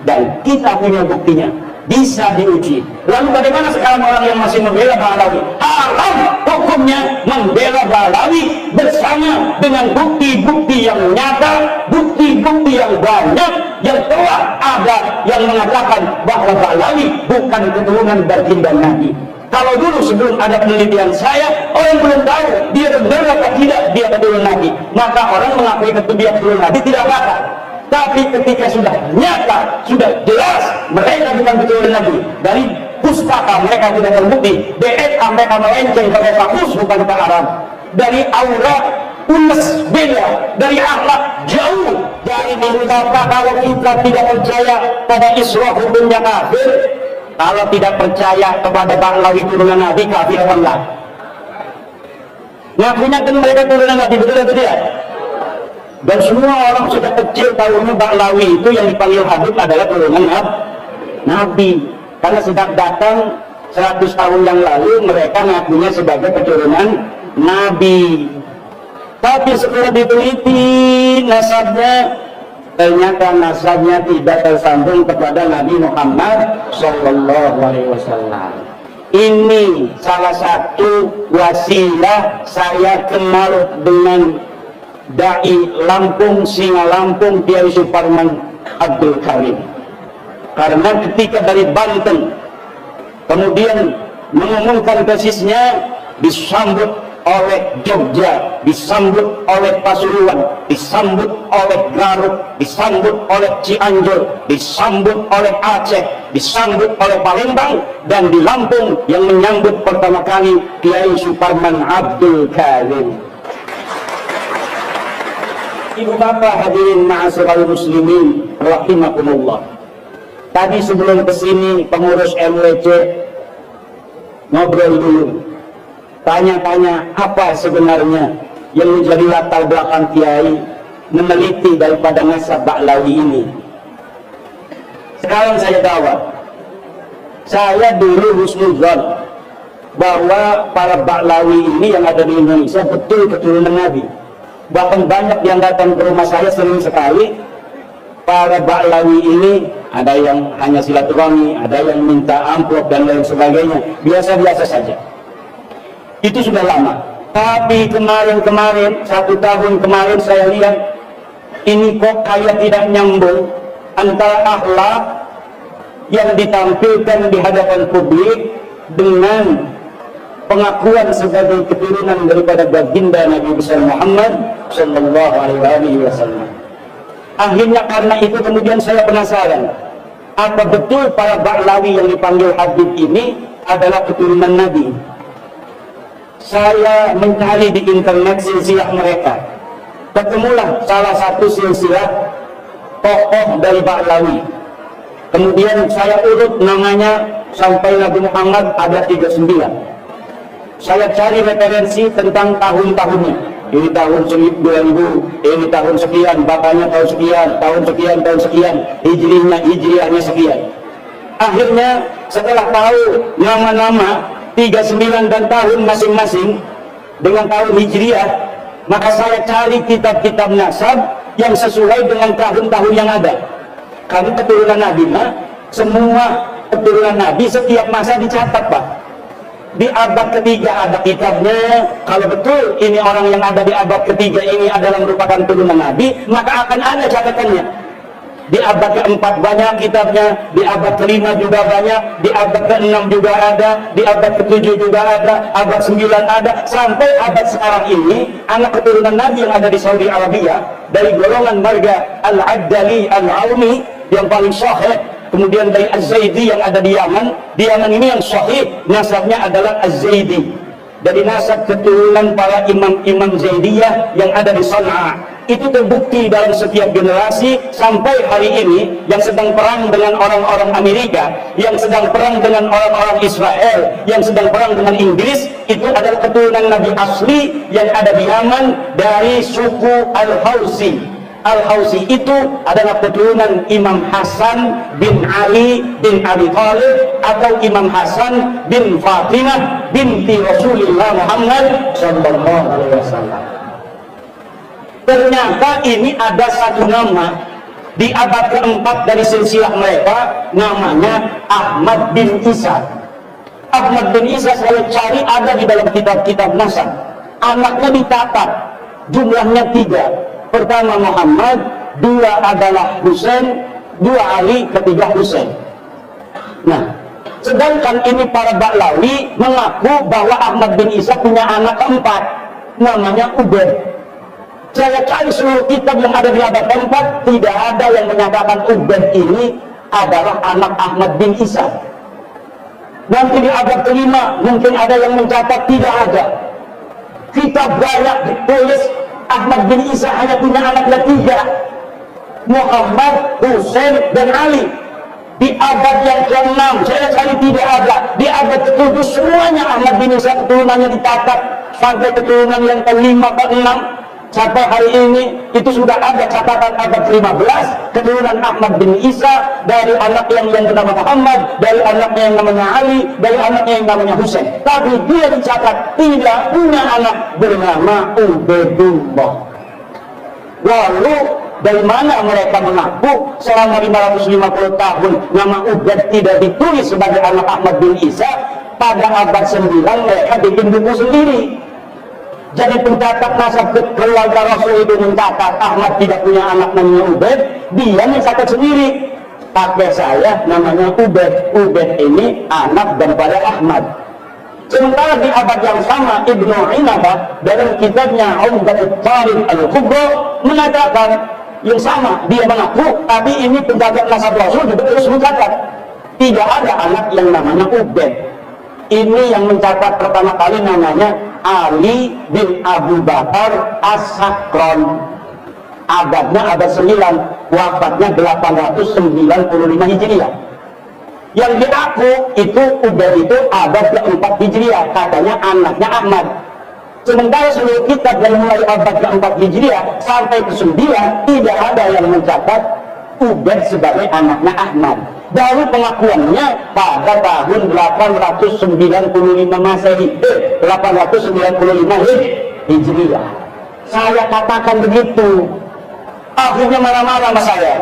dan kita punya buktinya, bisa diuji. Lalu bagaimana sekarang orang yang masih membela Ba'lawi? Haram hukumnya membela Ba'lawi bersama dengan bukti-bukti yang nyata, bukti-bukti yang banyak, yang telah ada yang mengatakan bahwa Ba'lawi bukan keturunan baginda Nabi. Kalau dulu sebelum ada penelitian saya, orang belum tahu dia benar atau tidak dia keturunan Nabi, maka orang mengakui dia keturunan Nabi tidak apa-apa. Tapi ketika sudah nyata, sudah jelas mereka bukan keturunan Nabi, dari pustaka mereka tidak terbukti, DNA mereka melenceng pakai pakus bukan ke Arab, dari aura unes beda, dari akhlak jauh, dari mengapa kalau kita tidak percaya pada Isra hukumnya kafir, kalau tidak percaya kepada Ba'lawi turunan Nabi kafir apa enggak? Ngakunya kan mereka turunan Nabi, betul atau tidak? Dan semua orang sudah kecil tahunya Ba'lawi itu yang dipanggil Habib adalah turunan Nabi. Karena sejak datang 100 tahun yang lalu mereka ngakunya sebagai keturunan Nabi. Tapi setelah diteliti nasabnya, ternyata nasabnya tidak tersambung kepada Nabi Muhammad SAW. Ini salah satu wasilah saya kenal dengan Dai Lampung, Singa Lampung, Kiai Suparman Abdul Karim. Karena ketika dari Banten kemudian mengumumkan tesisnya, disambut oleh Jogja, disambut oleh Pasuruan, disambut oleh Garut, disambut oleh Cianjur, disambut oleh Aceh, disambut oleh Palembang, dan di Lampung yang menyambut pertama kali Kiai Suparman Abdul Karim. Ibu bapak hadirin ma'asyiral muslimin rahimakumullah. Tadi sebelum kesini pengurus MWC ngobrol dulu, tanya-tanya apa sebenarnya yang menjadi latar belakang Kiai meneliti daripada nasab Ba'lawi ini. Sekarang saya jawab, saya dulu husnuzon bahwa para Ba'lawi ini yang ada di Indonesia betul keturunan Nabi. Bahkan banyak yang datang ke rumah saya sering sekali. Para Ba'lawi ini ada yang hanya silaturahmi, ada yang minta amplop dan lain sebagainya, biasa-biasa saja. Itu sudah lama. Tapi kemarin-kemarin, 1 tahun kemarin saya lihat ini kok kayak tidak nyambung antara akhlak yang ditampilkan di hadapan publik dengan pengakuan sebagai keturunan daripada baginda Nabi besar Muhammad Sallallahu Alaihi Wasallam. Akhirnya karena itu kemudian saya penasaran, apa betul para Ba'lawi yang dipanggil Habib ini adalah keturunan Nabi? Saya mencari di internet silsilah mereka, ketemulah salah satu silsilah tokoh dari Ba'lawi. Kemudian saya urut namanya sampai Nabi Muhammad ada 39. Saya cari referensi tentang tahun-tahunnya. Ini tahun 2000, ini tahun sekian, bapaknya tahun sekian, tahun sekian, hijriahnya sekian. Akhirnya setelah tahu nama-nama 39 dan tahun masing-masing dengan tahun hijriah, maka saya cari kitab-kitab nasab yang sesuai dengan tahun-tahun yang ada. Karena keturunan Nabi, semua keturunan Nabi setiap masa dicatat, Pak. Di abad ketiga ada kitabnya. Kalau betul ini orang yang ada di abad ketiga ini adalah merupakan turunan Nabi, maka akan ada catatannya. Di abad keempat banyak kitabnya, di abad kelima juga banyak, di abad keenam juga ada, di abad ketujuh juga ada, abad 9 ada, sampai abad sekarang ini anak keturunan Nabi yang ada di Saudi Arabia dari golongan marga Al-Abdali Al-Aumi yang paling sahih. Kemudian dari Az-Zaidi yang ada di Yaman ini yang sahih nasabnya adalah Az-Zaidi, dari nasab keturunan para imam-imam Zaidiyah yang ada di Sana'a. Itu terbukti dalam setiap generasi sampai hari ini. Yang sedang perang dengan orang-orang Amerika, yang sedang perang dengan orang-orang Israel, yang sedang perang dengan Inggris, itu adalah keturunan Nabi asli yang ada di Yaman dari suku Al-Hausi. Al-Hausi itu adalah keturunan Imam Hasan bin Ali bin Abi Thalib atau Imam Hasan bin Fatimah binti Rasulullah Muhammad Sallallahu Alaihi Wasallam. Ternyata ini ada satu nama di abad keempat dari silsilah mereka, namanya Ahmad bin Isa. Ahmad bin Isa saya cari ada di dalam kitab-kitab nasab. Anaknya dicatat, jumlahnya 3. Pertama Muhammad, 2 adalah Husain, 2 Ali, ketiga Husain. Nah, sedangkan ini para Ba'lawi mengaku bahwa Ahmad bin Isa punya anak keempat, namanya Ubaid. Saya cari seluruh kitab yang ada di abad keempat, tidak ada yang menyatakan Ubaid ini adalah anak Ahmad bin Isa. Nanti di abad kelima mungkin ada yang mencatat, tidak ada. Kitab banyak ditulis Ahmad bin Isa hanya punya anaknya 3, Muhammad, Husain, dan Ali. Di abad yang ke-6 saya cari tidak ada. Di abad ke-7 semuanya Ahmad bin Isa keturunannya dicatat, sampai keturunan yang ke-5 ke-6 sampai hari ini itu sudah ada catatan abad ke-15 keturunan Ahmad bin Isa dari anak yang bernama Muhammad, dari anaknya yang namanya Ali, dari anaknya yang namanya Husain. Tapi dia dicatat tidak punya anak bernama Ubaidullah. Lalu dari mana mereka mengaku selama 550 tahun nama Ubaid tidak ditulis sebagai anak Ahmad bin Isa? Pada abad 9 mereka bikin buku sendiri. Jadi pencatat nasab keluarga Rasul itu mencatat Ahmad tidak punya anak namanya Ubaid, dia mencatat sendiri. Kakek saya namanya Ubaid. Ubaid ini anak daripada Ahmad. Sementara di abad yang sama Ibnu Inabah dalam kitabnya Umdatul Tarikh Al-Kubra mengatakan yang sama, dia mengaku, tapi ini pencatat nasab Rasul juga terus mencatat tidak ada anak yang namanya Ubaid. Ini yang mencatat pertama kali namanya Ali bin Abu Bakar As-Sakron. Abadnya abad 9, wafatnya 895 Hijriah. Yang diaku itu Ubaid itu abad ke-4 Hijriah, katanya anaknya Ahmad. Sementara seluruh kitab dari mulai abad ke-4 Hijriah sampai ke-9 tidak ada yang mencatat Ubaid sebagai anaknya Ahmad. Baru pengakuannya pada tahun 895 Masehi, 895 Hijriah. Saya katakan begitu. Akhirnya marah-marah sama saya.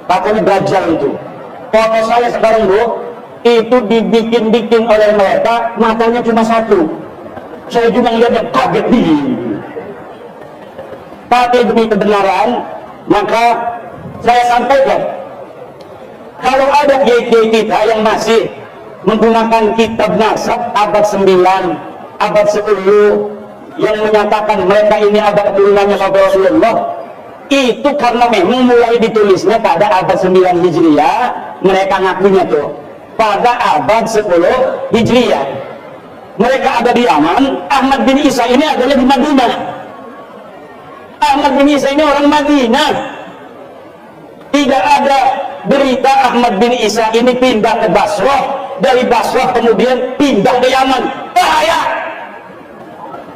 Katanya Dajjal itu. Foto saya sekarang itu dibikin-bikin oleh mereka, matanya cuma 1. Saya juga lihatnya kaget nih. Tapi demi kebenaran, maka saya sampaikan, kalau ada kiai kita yang masih menggunakan kitab nasab abad 9, abad 10 yang menyatakan mereka ini ada keturunannya sampai Rasulullah, itu karena memang mulai ditulisnya pada abad 9 Hijriah, mereka ngakunya tuh pada abad 10 Hijriah. Mereka ada di Yaman. Ahmad bin Isa ini adalah di Madinah. Ahmad bin Isa ini orang Madinah. Tidak ada berita Ahmad bin Isa ini pindah ke Basrah, dari Basrah kemudian pindah ke Yaman. Bahaya.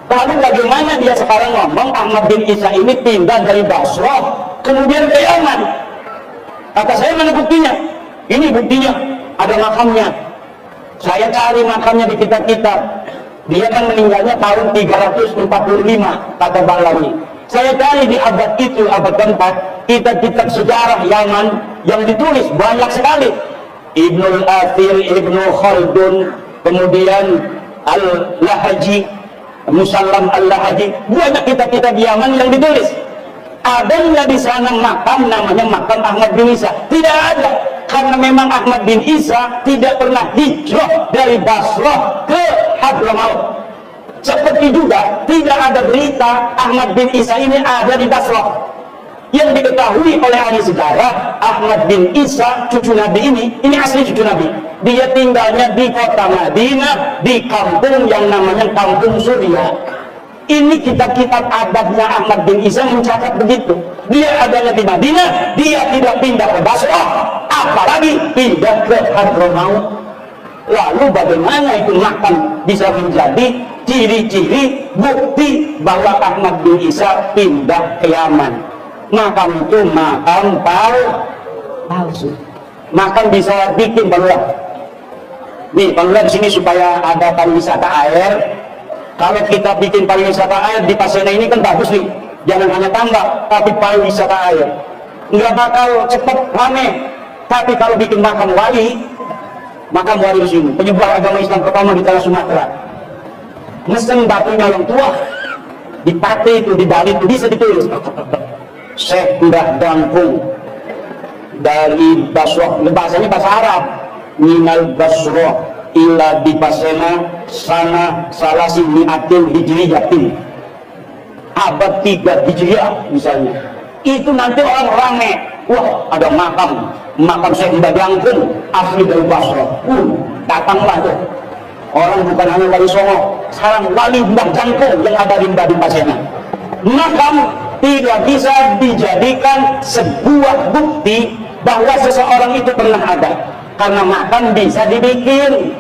Lalu bagaimana dia sekarang ngomong Ahmad bin Isa ini pindah dari Basrah kemudian ke Yaman? Kata saya, mana buktinya? Ini buktinya, ada makamnya. Saya cari makamnya di kitab-kitab. Dia kan meninggalnya tahun 345 kata Ba'lawi. Saya cari di abad itu, abad keempat, kitab-kitab sejarah Yaman yang ditulis banyak sekali. Ibnul Athir, Ibnu Khaldun, kemudian Al-Lahaji, Musallam Al-Lahaji, banyak kitab-kitab Yaman yang ditulis. Ada nggak di sana makam namanya makam Ahmad bin Isa? Tidak ada, karena memang Ahmad bin Isa tidak pernah hijrah dari Basrah ke Hadramaut. Seperti juga tidak ada berita Ahmad bin Isa ini ada di Basrah. Yang diketahui oleh ahli sejarah, Ahmad bin Isa cucu Nabi ini asli cucu Nabi. Dia tinggalnya di kota Madinah, di kampung yang namanya Kampung Surya. Ini kitab-kitab abadnya Ahmad bin Isa mencatat begitu. Dia adanya di Madinah, dia tidak pindah ke Basrah, apalagi pindah ke Hadramaut. Lalu bagaimana itu makam bisa menjadi ciri-ciri bukti bahwa Ahmad bin Isa pindah ke Yaman? Makam itu makam palsu. Makam bisa bikin barulah. Nih, barulah di sini supaya ada pariwisata air. Kalau kita bikin pariwisata air di Pasena ini kan bagus nih. Jangan hanya tambak, tapi pariwisata air. nggak bakal cepet rame. Tapi kalau bikin makam wali museum, penyebar agama Islam pertama di tanah Sumatera, mesen batunya yang tua di Pati itu, di Bali itu bisa ditulis Syekh Mbah Dangkung dari Basroh, bahasanya bahasa Arab, minal Basroh ila dipasena sana salasi mi'atin hijriyatin, abad 3 Hijriah misalnya. Itu nanti orang rame, wah ada makam Syekh Mbah Dangkung asli dari Basroh, datanglah tuh orang, bukan hanya wali Songo, sekarang wali Mbah Dangkung yang ada di Pasena. Makam tidak bisa dijadikan sebuah bukti bahwa seseorang itu pernah ada, karena makam bisa dibikin.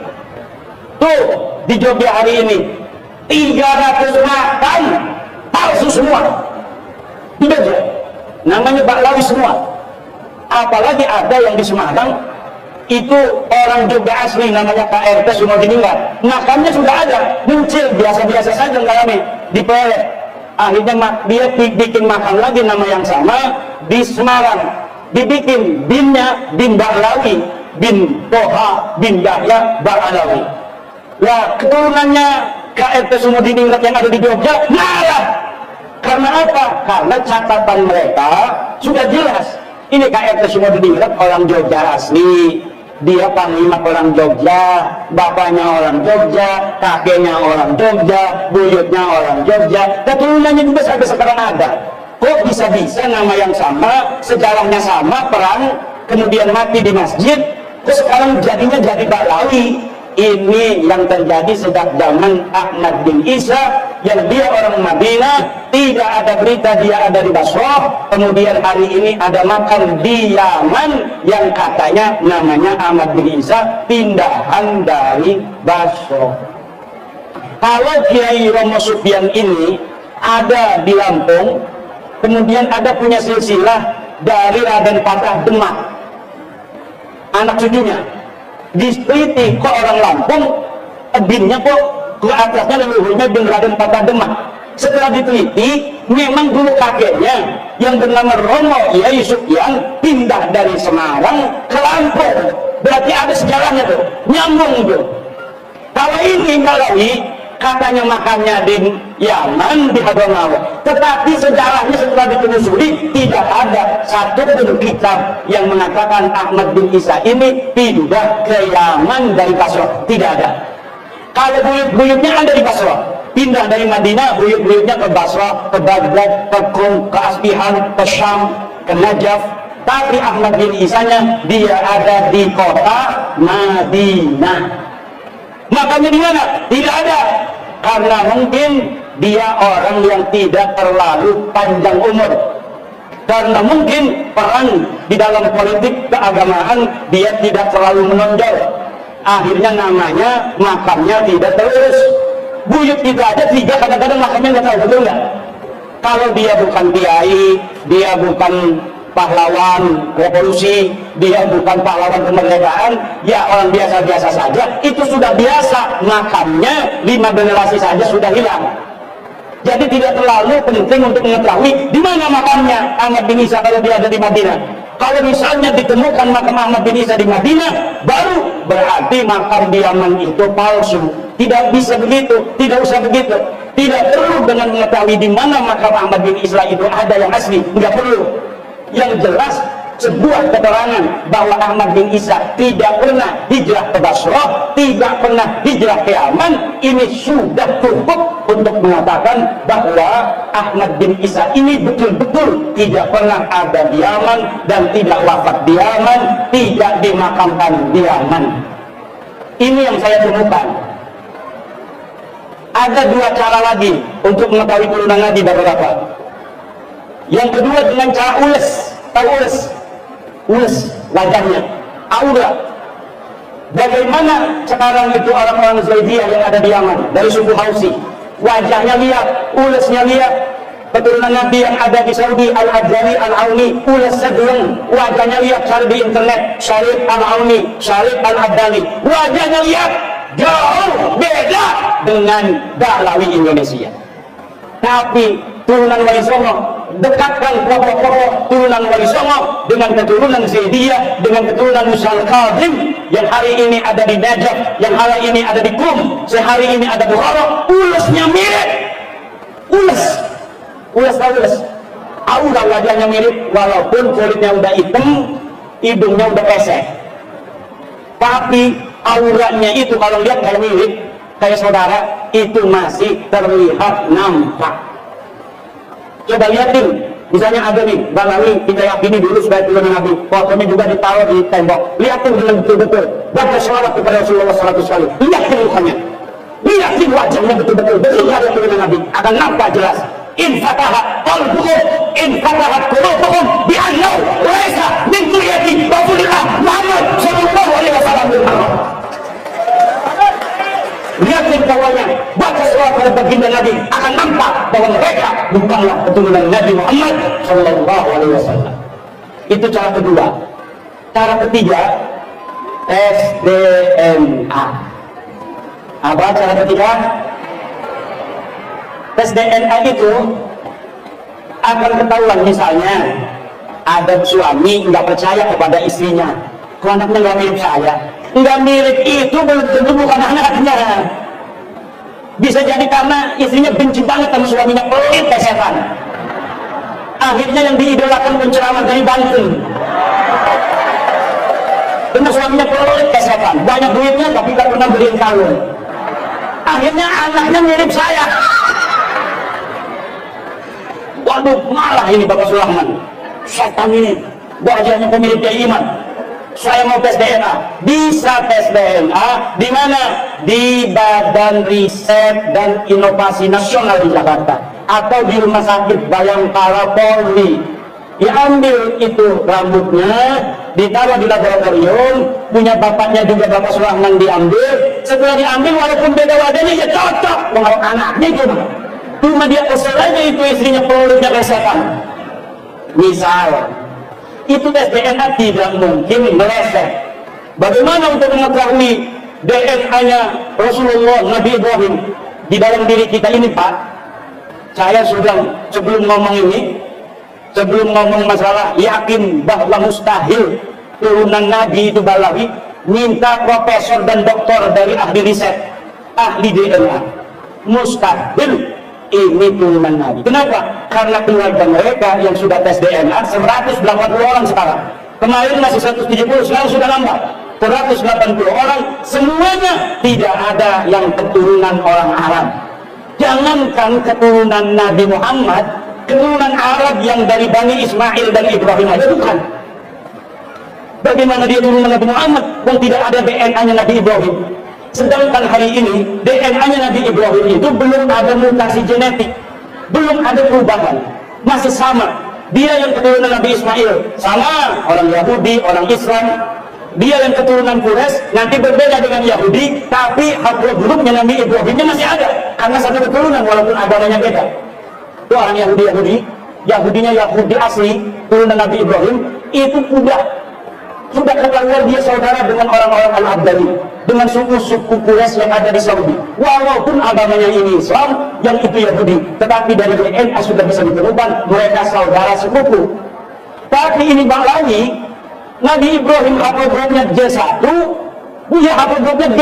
Tuh di Jogja hari ini 300 makam palsu semua di Jogja, namanya Baklawi semua. Apalagi ada yang di Semarang itu orang Jogja asli, namanya KRT Sumodiningrat, makamnya sudah ada, muncul biasa-biasa saja, nggak rame, dipelet. Akhirnya dia bikin makam lagi nama yang sama di Semarang, dibikin binnya bin Baklawi, bin Toha bin Yahya Baklawi. Lah keturunannya KRT Sumodiningrat yang ada di Jogja malah. Karena apa? Karena catatan mereka sudah jelas, ini KRT Sumodiningrat orang Jogja asli, dia panglima orang Jogja, bapaknya orang Jogja, kakeknya orang Jogja, buyutnya orang Jogja, keturunannya juga sampai sekarang ada. Kok bisa-bisa nama yang sama, sejarahnya sama, perang, kemudian mati di masjid, kok sekarang jadinya jadi Baklawi? Ini yang terjadi sejak zaman Ahmad bin Isa, yang dia orang Madinah, tidak ada berita dia ada di Basroh. Kemudian hari ini ada makam di Yaman yang katanya namanya Ahmad bin Isa, pindahan dari Basroh. Kalau Kiai Romo Sufyan ini ada di Lampung, kemudian ada punya silsilah dari Raden Patah Demak, anak cucunya, disteliti kok orang Lampung, binnya kok ke atasnya leluhurnya bin Raden Patah Demak. Setelah diteliti, memang dulu kakeknya yang bernama Romo Yai Sufyan pindah dari Semarang ke Lampung. Berarti ada sejarahnya tuh, nyambung tuh. Kalau ini Baklawi, katanya makannya di Yaman, di Hadramaut, tetapi sejarahnya setelah ditelusuri tidak ada satu pun kitab yang mengatakan Ahmad bin Isa ini pindah ke Yaman dari Basra, tidak ada. Kalau buyut-buyutnya ada di Basra, pindah dari Madinah, buyut-buyutnya ke Basra, ke Baghdad, ke Qum, ke Asbihan, ke Syam, ke Najaf. Tapi Ahmad bin Isanya dia ada di kota Madinah. Makanya di mana? Tidak ada. Karena mungkin dia orang yang tidak terlalu panjang umur. Karena mungkin peran di dalam politik keagamaan dia tidak terlalu menonjol. Akhirnya namanya makamnya tidak terurus. Buyut kita aja 3 kadang-kadang makamnya nggak tahu, betul nggak? Kalau dia bukan kiai, dia bukan pahlawan revolusi, dia bukan pahlawan kemerdekaan, ya orang biasa-biasa saja, itu sudah biasa. Makamnya 5 generasi saja sudah hilang. Jadi tidak terlalu penting untuk mengetahui di mana makamnya Ahmad bin Isa kalau dia ada di Madinah. Kalau misalnya ditemukan makam Ahmad bin Isa di Madinah, baru berarti makam di Yaman itu palsu. Tidak bisa begitu, tidak usah begitu. Tidak perlu dengan mengetahui di mana makam Ahmad bin Isa itu ada yang asli, nggak perlu. Yang jelas sebuah keterangan bahwa Ahmad bin Isa tidak pernah hijrah ke Basrah, tidak pernah hijrah ke Yaman, ini sudah cukup untuk mengatakan bahwa Ahmad bin Isa ini betul-betul tidak pernah ada di Yaman dan tidak wafat di Yaman, tidak dimakamkan di Yaman. Ini yang saya temukan. Ada 2 cara lagi untuk mengetahui turunan Nabi beberapa. Yang kedua dengan cara ules, tahu ules wajahnya, aura. Bagaimana sekarang itu orang-orang Zaidiyah yang ada di Yaman dari suku Hausi, wajahnya lihat, ulesnya lihat. Keturunan Nabi yang ada di Saudi, Al-Adjani, Al-Auni, ules sedang, wajahnya lihat, cari di internet, Syarif Al-Auni, Syarif Al-Adjani, wajahnya lihat, jauh beda dengan Baklawi Indonesia. Tapi turunan Wali Songo dekatkan pokok-pokok turunan Wali Songo dengan keturunan Zaidiyah, dengan keturunan Musa Al-Kadhim yang hari ini ada di Najaf, yang hari ini ada di Qum, sehari ini ada di Bukhara. Ulasnya mirip, ulas aura wajahnya mirip, walaupun kulitnya udah hitam, hidungnya udah pesek, tapi auranya itu kalau lihat kayak mirip, kayak saudara, itu masih terlihat nampak. Coba lihatin, misalnya ada nih Balawi, kita yakini dulu sebagai turunan Nabi, fotonya juga ditaruh di tembok, lihatin dengan betul-betul, baca sholawat kepada Rasulullah 100 kali, lihatin mukanya, lihatin wajahnya betul-betul, betul ada turunan Nabi, akan nampak jelas. In fatahat qalbuhum, in fatahat qulubuhum bi annahu laysa min kulliyati Rasulillah Muhammad sallallahu alaihi wasallam. Lihatin kawannya, baca selawat pada baginda Nabi, akan nampak bahwa mereka bukanlah keturunan Nabi Muhammad sallallahu alaihi wasallam. Itu cara kedua. Cara ketiga, tes DNA. Apa cara ketiga? Tes DNA itu akan ketahuan, misalnya ada suami nggak percaya kepada istrinya, kok anaknya nggak mirip saya, nggak mirip itu belum tentu bukan anaknya. Bisa jadi karena istrinya benci banget sama suaminya, pelit kayak setan. Akhirnya yang diidolakan penceramah dari Banten, karena suaminya pelit kayak setan, banyak duitnya tapi nggak pernah beliin kalung. Akhirnya anaknya mirip saya. Waduh, malah ini Bapak Sulaiman, setan ini wajahnya pemilik iman. Saya mau tes DNA, bisa tes DNA di mana? Di Badan Riset dan Inovasi Nasional di Jakarta atau di Rumah Sakit Bayangkara Polri. Diambil itu rambutnya, ditaruh di laboratorium, punya bapaknya juga Bapak Sulaiman diambil. Setelah diambil, walaupun beda wajahnya ya cocok, mengalami anaknya cuma dia kesel aja itu istrinya pelurutnya kesetan. Misal itu tes DNA tidak mungkin meleset. Bagaimana untuk mengetahui DNA-nya Rasulullah Nabi Ibrahim di dalam diri kita ini, Pak? Saya sudah sebelum ngomong masalah yakin bahwa mustahil turunan Nabi itu Balawi, minta profesor dan doktor dari ahli riset, ahli DNA. Mustahil ini turunan Nabi. Kenapa? Karena keluarga mereka yang sudah tes DNA 180 orang sekarang. Kemarin masih 170, sekarang sudah nambah 180 orang. Semuanya tidak ada yang keturunan orang Arab. Jangankan keturunan Nabi Muhammad, keturunan Arab yang dari Bani Ismail dan Ibrahim aja bukan. Bagaimana dia turunan Nabi Muhammad yang tidak ada DNA-nya Nabi Ibrahim? Sedangkan hari ini DNA-nya Nabi Ibrahim itu belum ada mutasi genetik, belum ada perubahan, masih sama. Dia yang keturunan Nabi Ismail sama orang Yahudi, orang Islam. Dia yang keturunan Quraisy nanti berbeda dengan Yahudi, tapi haplogrup Nabi Ibrahimnya masih ada karena satu keturunan walaupun agamanya beda. Itu orang Yahudinya Yahudi asli, turunan Nabi Ibrahim itu sudah ketahuan dia saudara dengan orang-orang Al-Abdali, dengan suku-suku Quraisy yang ada di Saudi. Walaupun agamanya ini Islam, yang itu Yahudi, tetapi dari DNA sudah bisa ditemukan mereka saudara sepupu. Tapi ini Balawi, Nabi Ibrahim haplogrupnya G1, punya haplogrupnya G.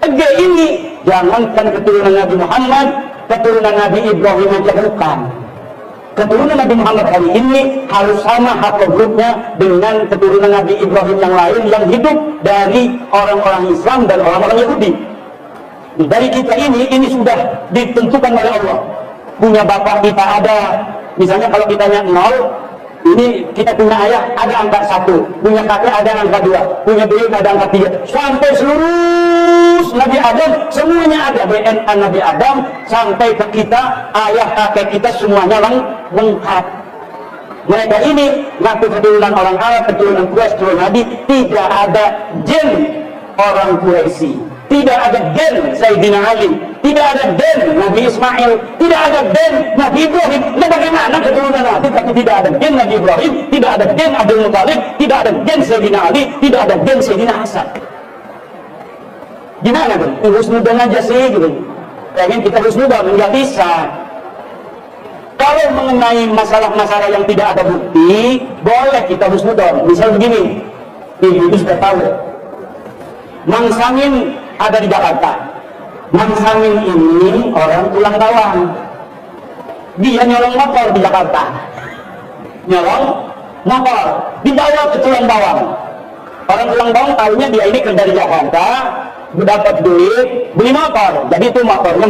G ini jangankan keturunan Nabi Muhammad, keturunan Nabi Ibrahim aja bukan. Keturunan Nabi Muhammad hari ini harus sama haplogrupnya dengan keturunan Nabi Ibrahim yang lain yang hidup dari orang-orang Islam dan orang-orang Yahudi. Dari kita ini sudah ditentukan oleh Allah. Punya bapak kita ada, misalnya kalau kita 0, ini kita punya ayah ada angka 1, punya kakek ada angka 2, punya buyut ada angka 3, sampai seluruh Nabi Adam semuanya ada DNA Nabi Adam sampai ke kita, ayah kakek kita semuanya lengkap. Mereka ini ngaku keturunan orang Arab, keturunan Quraisy, keturunan Nabi, tidak ada gen orang Quraisy, tidak ada gen Sayyidina Ali, tidak ada gen Nabi Ismail, tidak ada gen Nabi Ibrahim. Nah, bagaimana keturunan Nabi tapi tidak ada gen Nabi Ibrahim, tidak ada gen Abdul Muthalib, tidak ada gen Sayyidina Ali, tidak ada gen Sayyidina Hasan? Gimana kan? Husnudan aja sih gitu. Pengen kita husnudan, nggak bisa. Kalau mengenai masalah-masalah yang tidak ada bukti, boleh kita husnudon. Misal begini, ibu itu sudah tahu, Mang Samin ada di Jakarta. Mang Samin ini orang Tulang Bawang. Dia nyolong motor di Jakarta. Nyolong motor, dibawa ke Tulang Bawang. Orang Tulang Bawang tahunya dia ini kerja di Jakarta, dapat duit, beli motor. Jadi itu motornya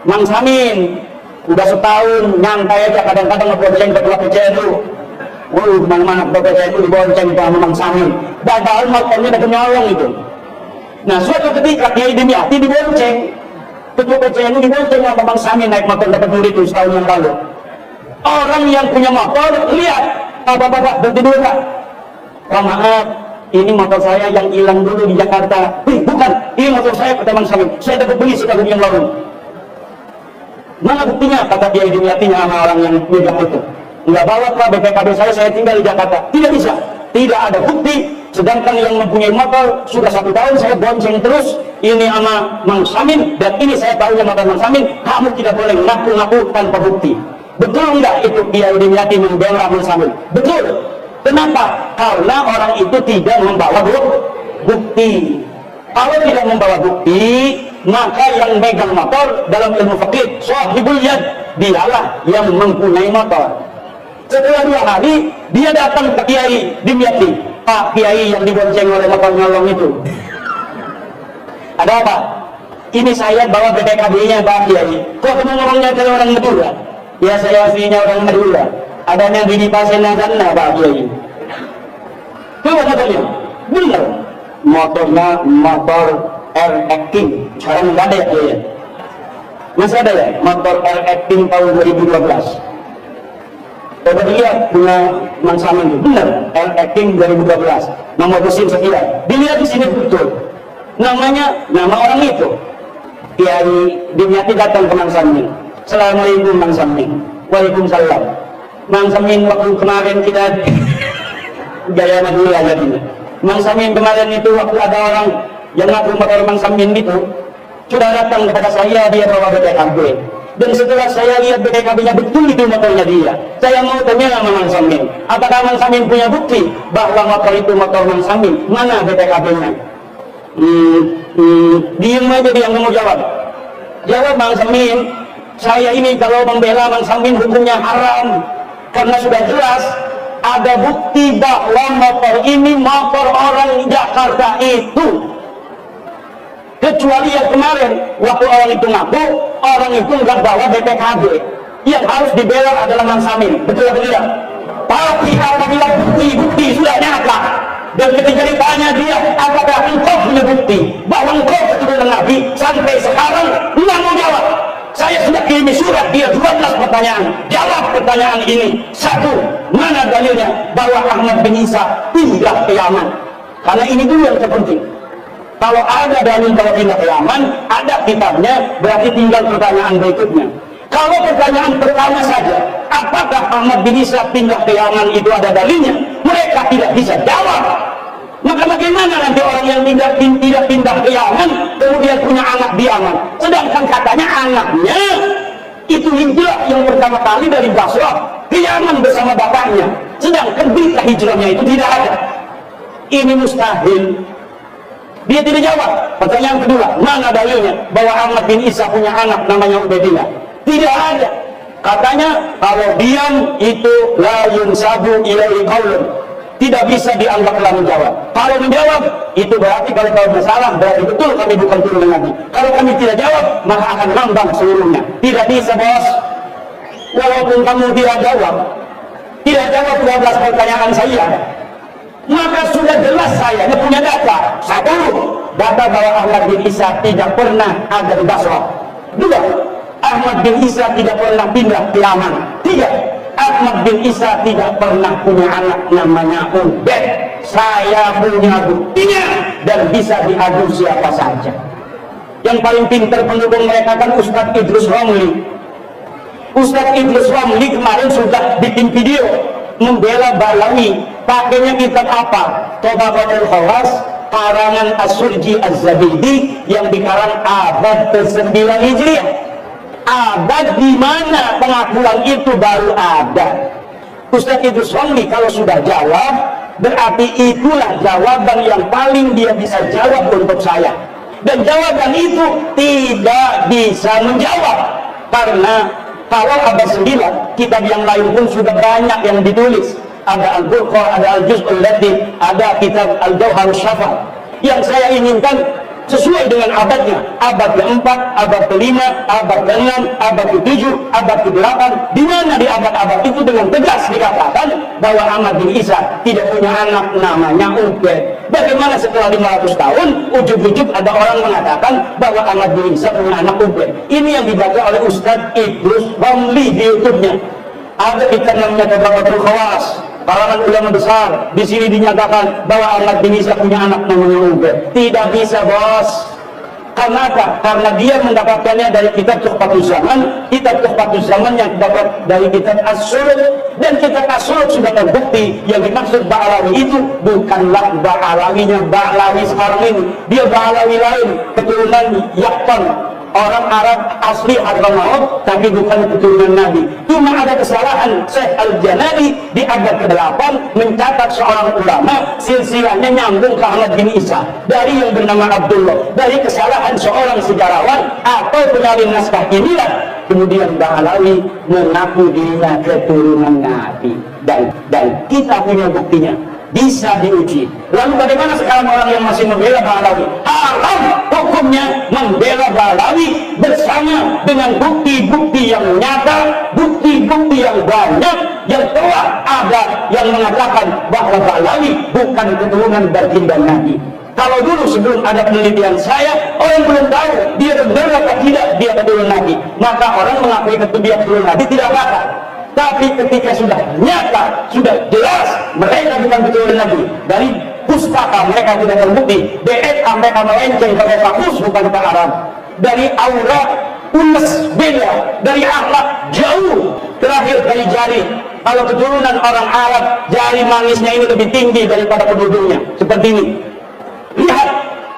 Mang Samin. Udah setahun nyantai aja, kadang-kadang ngebonceng ketua PCNU. Mana PCNU dibonceng sama Mang Samin. Padahal motornya udah nyolong itu. Nah, suatu ketika Kiai Dimyati dibonceng, ketua PCNU dibonceng sama Mang Samin naik motor dapat duit itu setahun yang lalu. Orang yang punya motor lihat, bapak-bapak berhenti dulu Pak. Oh maaf, ini motor saya yang hilang dulu di Jakarta. Bukan, ini motor saya kata Mang Samin. Saya dapat beli setahun yang lalu. Mana buktinya? Kata Kiai Dimyatinya sama orang yang megang itu. Enggak bawa Pak, BPKB saya tinggal di Jakarta. Tidak bisa, tidak ada bukti. Sedangkan yang mempunyai motor sudah 1 tahun saya bonceng terus. Ini sama Mang Samin dan ini saya tahu yang motor Mang Samin. Kamu tidak boleh ngaku-ngaku tanpa bukti. Betul enggak itu Kiai Dimyati membela Mang Samin? Betul. Kenapa? Karena orang itu tidak membawa bukti. Kalau tidak membawa bukti, maka yang megang motor dalam ilmu fikih sahibul yad, dialah yang mempunyai motor. Setelah 2 hari dia datang ke Kiai Dimyati. Pak Kiai yang dibonceng oleh motor nyolong itu, ada apa? Ini saya bawa BPKB-nya Pak Kiai. Kok kamu ngomongnya ke orang Madura? Ya saya aslinya orang Madura. Adanya di Pasena sana Pak Kiai. Coba katanya, benar. Motornya motor RX King. Sekarang nggak ada ya Kiai? Masih ada ya? Motor RX King tahun 2012. Coba dilihat punya Mang Samin itu. Benar, RX King 2012. Nomor mesin sekian. Dilihat di sini betul. Namanya, nama orang itu. Kiai Dimyati datang ke Mang Samin. Assalamualaikum Mang Samin. Waalaikumsalam. Mang Samin waktu kemarin kita gaya Madura jadi. Mang Samin kemarin itu waktu ada orang yang ngaku motor Mang Samin itu sudah datang kepada saya, dia bawa BPKB. Dan setelah saya lihat BPKB-nya betul itu motornya dia, saya mau tanya sama Mang Samin, apakah Mang Samin punya bukti bahwa motor itu motor Mang Samin? Mana BPKB-nya? Diam aja dia nggak mau jawab. Jawab Mang Samin, saya ini kalau membela Mang Samin hukumnya haram, karena sudah jelas ada bukti bahwa motor ini motor orang Jakarta itu. Kecuali yang kemarin waktu orang itu ngaku, orang itu nggak bawa BPKB, yang harus dibela adalah Mang Samin. Betul atau tidak? Tapi apabila bukti sudah nyata dan ketika ditanya dia, apakah engkau punya bukti bahwa engkau keturunan Nabi, sampai sekarang nggak mau jawab. Saya sudah kirimi surat dia 12 pertanyaan. Jawab pertanyaan ini. 1, mana dalilnya bahwa Ahmad bin Isa pindah ke Yaman? Karena ini dulu yang terpenting. Kalau ada dalil bahwa pindah ke Yaman, ada kitabnya, berarti tinggal pertanyaan berikutnya. Kalau pertanyaan pertama saja, apakah Ahmad bin Isa pindah ke Yaman itu ada dalilnya? Mereka tidak bisa jawab. Maka bagaimana nanti orang yang tidak pindah ke Yaman kemudian punya anak di Yaman, sedangkan katanya anaknya itu hijrah yang pertama kali dari Basrah ke Yaman bersama bapaknya, sedangkan berita hijrahnya itu tidak ada. Ini mustahil. Dia tidak jawab. Pertanyaan kedua, mana dalilnya bahwa Ahmad bin Isa punya anak namanya Ubaidillah? Tidak ada. Katanya kalau diam itu la yunsabu ilaihi qaulun, tidak bisa dianggap telah menjawab. Kalau menjawab itu berarti kalau bersalah, berarti betul kami bukan turunan Nabi. Kalau kami tidak jawab, maka akan ngambang seluruhnya. Tidak bisa bos. Walaupun kamu tidak jawab 12 pertanyaan saya, maka sudah jelas saya punya data. 1, data bahwa Ahmad bin Isa tidak pernah ada di Basrah. 2, Ahmad bin Isa tidak pernah pindah ke Yaman. 3, Ahmad bin Isa tidak pernah punya anak namanya Ubaid. Saya punya buktinya dan bisa diadu siapa saja. Yang paling pintar pendukung mereka kan Ustadz Idrus Romli. Ustadz Idrus Romli kemarin sudah bikin video membela Balawi. Pakainya kitab apa? Tabaqatul Khawas karangan As-Surji Az-Zabidi yang dikarang abad ke-9 Hijriah. abad di mana pengakuan itu baru ada. Ustaz Idrus Ramli kalau sudah jawab, berarti itulah jawaban yang paling dia bisa jawab untuk saya. Dan jawaban itu tidak bisa menjawab, karena kalau abad 9, kitab yang lain pun sudah banyak yang ditulis. Ada Al-Burqa, ada Al-Juz'ul Latif, ada kitab Al-Jawharus Syafa. Yang saya inginkan sesuai dengan abadnya, abad ke-4, abad ke-5, abad ke-6, abad ke-7, abad ke-8, di mana di abad-abad itu dengan tegas dikatakan bahwa Ahmad bin Isa tidak punya anak namanya Ubaid. Bagaimana setelah 500 tahun ujug-ujug ada orang mengatakan bahwa Ahmad bin Isa punya anak Ubaid? Ini yang dibaca oleh Ustaz Idrus Ramli di YouTube-nya. Ada kitab namanya Tabaqatul Khawas, kalangan ulama besar. Di sini dinyatakan bahwa Ahmad bin Isa punya anak namanya Ubaid. Tidak bisa, bos. Karena apa? Karena dia mendapatkannya dari kitab Tuhfatul Zaman, kitab Tuhfatul Zaman yang dapat dari kitab As-Suluk, dan kitab As-Suluk sudah terbukti yang dimaksud Ba'alawi itu bukanlah Ba'alawinya Ba'alawi sekarang ini. Dia Ba'alawi lain, keturunan Yaqtan, orang Arab asli Hadramaut, tapi bukan keturunan Nabi. Cuma ada kesalahan Syekh Al-Janani di abad ke-8 mencatat seorang ulama silsilahnya nyambung ke Ahmad bin Isa dari yang bernama Abdullah. Dari kesalahan seorang sejarawan atau penyalin naskah inilah kemudian Ba'alawi mengaku dirinya keturunan Nabi, dan kita punya buktinya, bisa diuji. Lalu bagaimana sekarang orang yang masih membela Ba'alawi? Haram hukumnya membela Ba'alawi bersama dengan bukti-bukti yang nyata, bukti-bukti yang banyak, yang telah ada yang mengatakan bahwa Ba'alawi bukan keturunan baginda Nabi. Kalau dulu sebelum ada penelitian saya, orang belum tahu dia benar atau tidak dia keturunan Nabi, maka orang mengakui dia keturunan Nabi tidak apa-apa. Tapi ketika sudah nyata, sudah jelas mereka bukan keturunan Nabi, dari pustaka mereka tidak terbukti, DNA mereka melenceng pakai pakus bukan ke Arab, dari aura unes beda, dari akhlak jauh, terakhir dari jari. Kalau keturunan orang Arab, jari manisnya ini lebih tinggi daripada penduduknya, seperti ini. Lihat,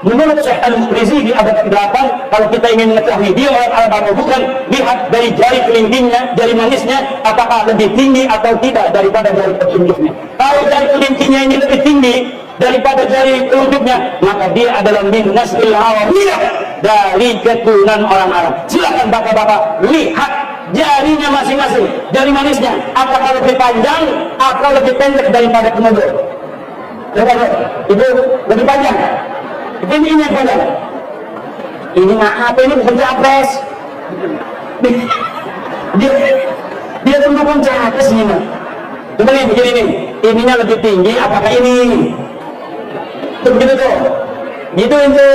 menurut Syekh Al-Muqrizi di abad ke-8, kalau kita ingin mengetahui dia orang Arab atau bukan, lihat dari jari kelingkingnya, jari manisnya, apakah lebih tinggi atau tidak daripada jari telunjuknya. Kalau jari kelingkingnya ini lebih tinggi daripada jari telunjuknya, maka dia adalah min nasil Arabiyah, dari keturunan orang Arab. Silakan bapak-bapak lihat jarinya masing-masing, jari manisnya, apakah lebih panjang atau lebih pendek daripada penunjuk. Itu lebih panjang. Ini yang panjang. Ini maaf, ini bukan capres. Dia pendukung capres ini. Cuma nih begini nih, ininya lebih tinggi. Apakah ini? Tuh begitu tuh. Gitu itu.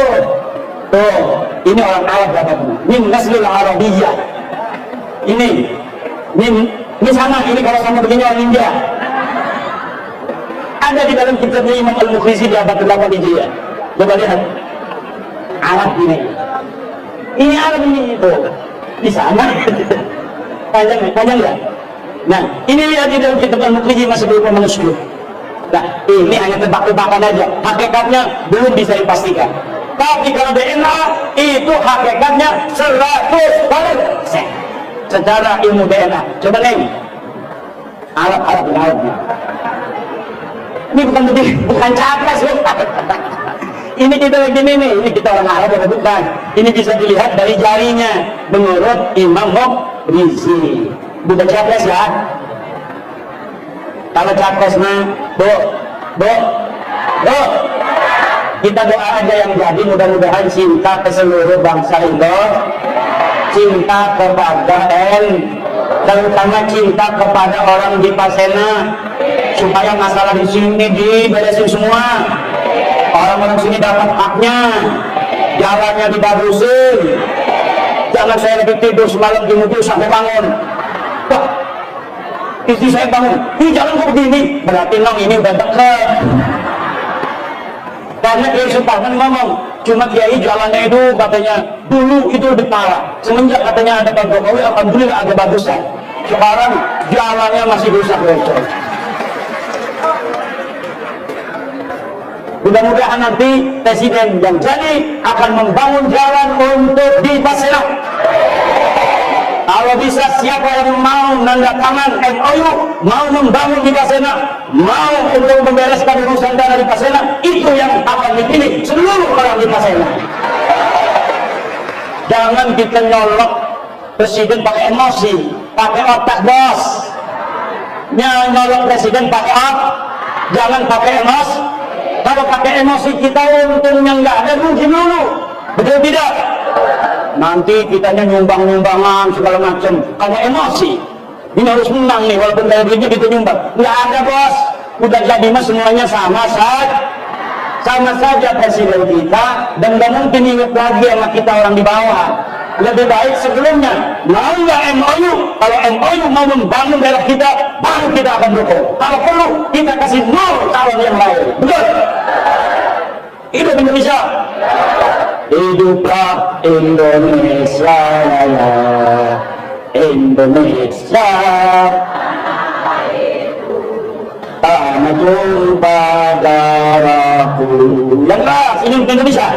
Tuh, ini orang Arab bapaknya. Ini naslul Arabiyah. Ini sama. Ini kalau sama begini orang India. Ada di dalam kitabnya Imam Al-Muqrizi di abad ke-8 Hijriah. Coba lihat Arab ini. Ini Arab ini itu. Di sana. Panjang ya? Nah, ini lihat di dalam kitab Al-Muqrizi masih berupa manuskrip. Nah, ini hanya tebak-tebakan aja. Hakikatnya belum bisa dipastikan. Tapi kalau DNA itu hakikatnya 100%. Secara ilmu DNA. Coba nih. Arab. Ini bukan capres loh. Ini kita begini nih, ini kita orang Arab atau bukan? Ini bisa dilihat dari jarinya menurut Imam Muqrizi. Bukan capres ya? Kalau capres mah, Bu, kita doa aja yang jadi, mudah-mudahan cinta ke seluruh bangsa Indo, cinta kepada terutama cinta kepada orang di Pasena, supaya masalah di sini diberesin semua, orang-orang sini dapat haknya, jalannya dibagusin. Jangan saya lagi tidur semalam di mobil sampai bangun, wah istri saya bangun, ini jalan kok begini, berarti nong ini udah deket. Karena Kiai Sultan ngomong, cuma Kiai jalannya itu katanya dulu itu lebih parah, semenjak katanya ada Pak Jokowi alhamdulillah agak bagus kan. Sekarang jalannya masih rusak bocor. Mudah-mudahan nanti presiden yang jadi akan membangun jalan untuk di Pasena. Kalau bisa siapa yang mau nanda tangan MOU, mau membangun di Pasena, mau untuk membereskan urusan dana di Pasena, itu yang akan dipilih seluruh orang di Pasena. Jangan kita nyolok presiden pakai emosi, pakai otak bos. Nyolok presiden pakai otak, jangan pakai emosi. Kalau pakai emosi kita untungnya nggak ada, rugi dulu. Betul tidak? Nanti kitanya nyumbang-nyumbangan segala macam. Kalau emosi, ini harus menang nih, walaupun daya belinya kita nyumbang. Nggak ada bos, udah jadi mas semuanya sama saja presiden kita, dan nggak mungkin ingat lagi sama kita orang di bawah. Lebih baik sebelumnya, mau nggak MOU? Kalau MOU mau membangun daerah kita, baru kita akan dukung. Kalau perlu, kita kasih nol calon yang lain. Betul? Hidup Indonesia. Hiduplah Indonesia, Indonesia. Tanah tumpah darahku. Yang keras, hidup Indonesia.